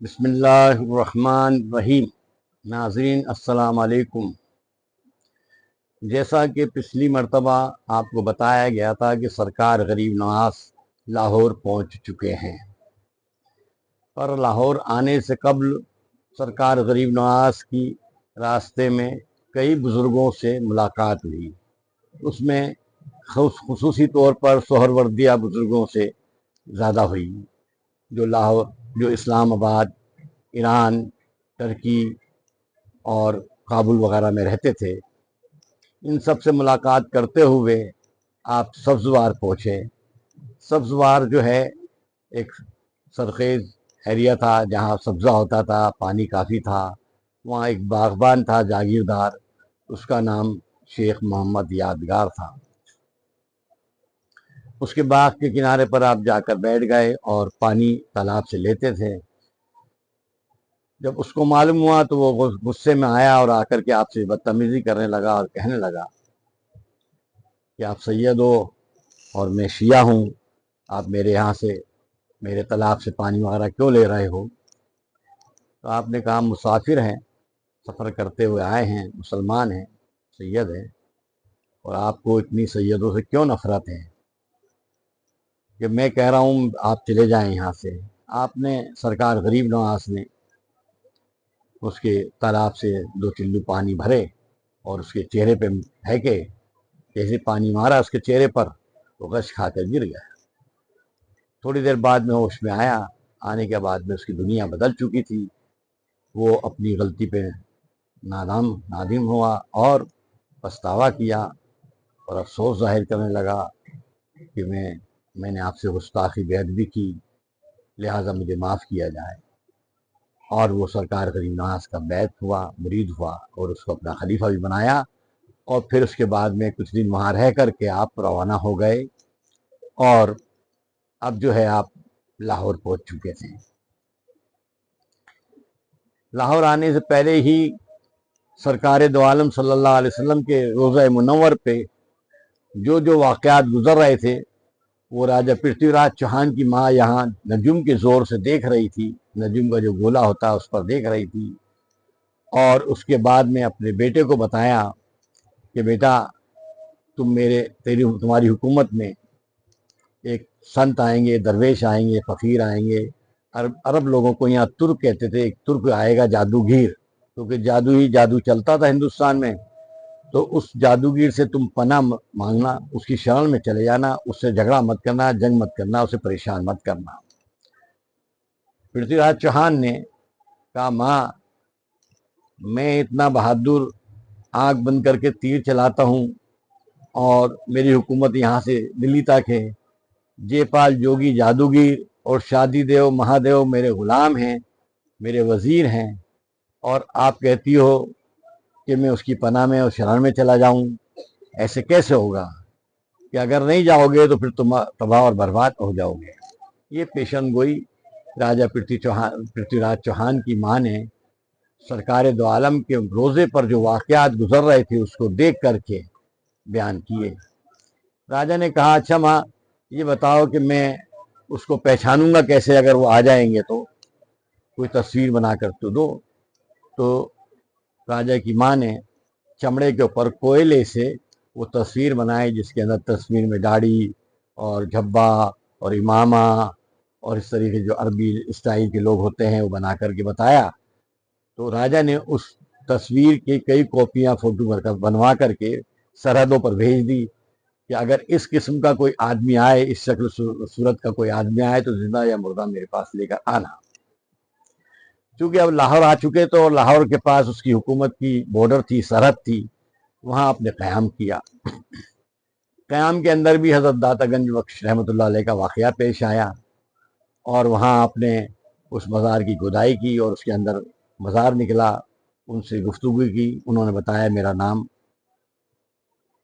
بسم اللہ الرحمن الرحیم۔ ناظرین السلام علیکم۔ جیسا کہ پچھلی مرتبہ آپ کو بتایا گیا تھا کہ سرکار غریب نواز لاہور پہنچ چکے ہیں، پر لاہور آنے سے قبل سرکار غریب نواز کی راستے میں کئی بزرگوں سے ملاقات ہوئی۔ اس میں خصوصی طور پر سہروردیہ بزرگوں سے زیادہ ہوئی، جو اسلام آباد، ایران، ترکی اور کابل وغیرہ میں رہتے تھے۔ ان سب سے ملاقات کرتے ہوئے آپ سبزوار پہنچے۔ سبزوار جو ہے ایک سرخیز ایریا تھا جہاں سبزہ ہوتا تھا، پانی کافی تھا۔ وہاں ایک باغبان تھا جاگیردار، اس کا نام شیخ محمد یادگار تھا۔ اس کے باغ کے کنارے پر آپ جا کر بیٹھ گئے اور پانی تالاب سے لیتے تھے۔ جب اس کو معلوم ہوا تو وہ غصے میں آیا اور آ کر کے آپ سے بدتمیزی کرنے لگا اور کہنے لگا کہ آپ سید ہو اور میں شیعہ ہوں، آپ میرے یہاں سے میرے تالاب سے پانی وغیرہ کیوں لے رہے ہو؟ تو آپ نے کہا مسافر ہیں، سفر کرتے ہوئے آئے ہیں، مسلمان ہیں، سید ہیں، اور آپ کو اتنی سیدوں سے کیوں نفرت ہے کہ میں کہہ رہا ہوں آپ چلے جائیں یہاں سے۔ آپ نے سرکار غریب نواز نے اس کے تالاب سے 2 چلو پانی بھرے اور اس کے چہرے پہ پھینکے۔ جیسے پانی مارا اس کے چہرے پر، وہ غش کھا کر گر گیا۔ تھوڑی دیر بعد میں ہوش میں آیا۔ آنے کے بعد میں اس کی دنیا بدل چکی تھی۔ وہ اپنی غلطی پہ نادم ہوا اور پچھتاوا کیا اور افسوس ظاہر کرنے لگا کہ میں نے آپ سے گستاخی بے ادبی کی، لہٰذا مجھے معاف کیا جائے۔ اور وہ سرکار غریب نواز کا بیعت ہوا، مرید ہوا اور اس کو اپنا خلیفہ بھی بنایا۔ اور پھر اس کے بعد میں کچھ دن وہاں رہ کر کے آپ روانہ ہو گئے اور اب جو ہے آپ لاہور پہنچ چکے تھے۔ لاہور آنے سے پہلے ہی سرکار دو عالم صلی اللہ علیہ وسلم کے روضہ منور پہ جو واقعات گزر رہے تھے وہ راجہ پرتھوی راج چوہان کی ماں یہاں نجوم کے زور سے دیکھ رہی تھی، نجوم کا جو گولا ہوتا ہے اس پر دیکھ رہی تھی۔ اور اس کے بعد میں اپنے بیٹے کو بتایا کہ بیٹا تمہاری حکومت میں ایک سنت آئیں گے، درویش آئیں گے، فقیر آئیں گے۔ عرب لوگوں کو یہاں ترک کہتے تھے، ایک ترک آئے گا جادوگیر، کیونکہ جادو چلتا تھا ہندوستان میں۔ تو اس جادوگر سے تم پناہ مانگنا، اس کی شرن میں چلے جانا، اس سے جھگڑا مت کرنا، جنگ مت کرنا، اسے پریشان مت کرنا۔ پرتھوی راج چوہان نے کہا ماں میں اتنا بہادر آنکھ بند کر کے تیر چلاتا ہوں اور میری حکومت یہاں سے دلی تک ہے۔ جے پال جوگی جادوگر اور شادی دیو مہادیو میرے غلام ہیں، میرے وزیر ہیں، اور آپ کہتی ہو کہ میں اس کی پناہ میں اور شرن میں چلا جاؤں؟ ایسے کیسے ہوگا کہ اگر نہیں جاؤ گے تو پھر تم تباہ اور برباد ہو جاؤ گے۔ یہ پیشن گوئی راجہ پرتھوی راج چوہان کی ماں نے سرکار دو عالم کے روزے پر جو واقعات گزر رہے تھے اس کو دیکھ کر کے بیان کیے۔ راجہ نے کہا اچھا ماں یہ بتاؤ کہ میں اس کو پہچانوں گا کیسے اگر وہ آ جائیں گے؟ تو کوئی تصویر بنا کر تو دو۔ تو راجہ کی ماں نے چمڑے کے اوپر کوئلے سے وہ تصویر بنائی، جس کے اندر تصویر میں داڑھی اور جھبا اور امامہ اور اس طریقے جو عربی اسٹائل کے لوگ ہوتے ہیں وہ بنا کر کے بتایا۔ تو راجہ نے اس تصویر کی کئی کاپیاں فوٹو بنوا کر کے سرحدوں پر بھیج دی کہ اگر اس قسم کا کوئی آدمی آئے، اس شکل صورت کا کوئی آدمی آئے تو زندہ یا مردہ میرے پاس لے کر آنا۔ چونکہ اب لاہور آ چکے تو لاہور کے پاس اس کی حکومت کی بارڈر تھی، سرحد تھی، وہاں آپ نے قیام کیا۔ قیام کے اندر بھی حضرت داتا گنج بخش رحمۃ اللہ علیہ کا واقعہ پیش آیا، اور وہاں آپ نے اس مزار کی کھدائی کی اور اس کے اندر مزار نکلا۔ ان سے گفتگو کی، انہوں نے بتایا میرا نام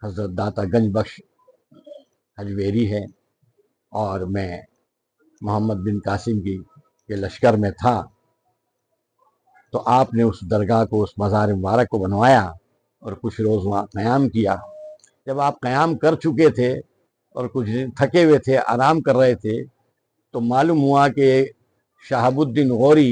حضرت داتا گنج بخش حجویری ہے اور میں محمد بن قاسم کے لشکر میں تھا۔ تو آپ نے اس درگاہ کو، اس مزار مبارک کو بنوایا اور کچھ روز وہاں قیام کیا۔ جب آپ قیام کر چکے تھے اور کچھ دن تھکے ہوئے تھے، آرام کر رہے تھے، تو معلوم ہوا کہ شہاب الدین غوری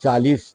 40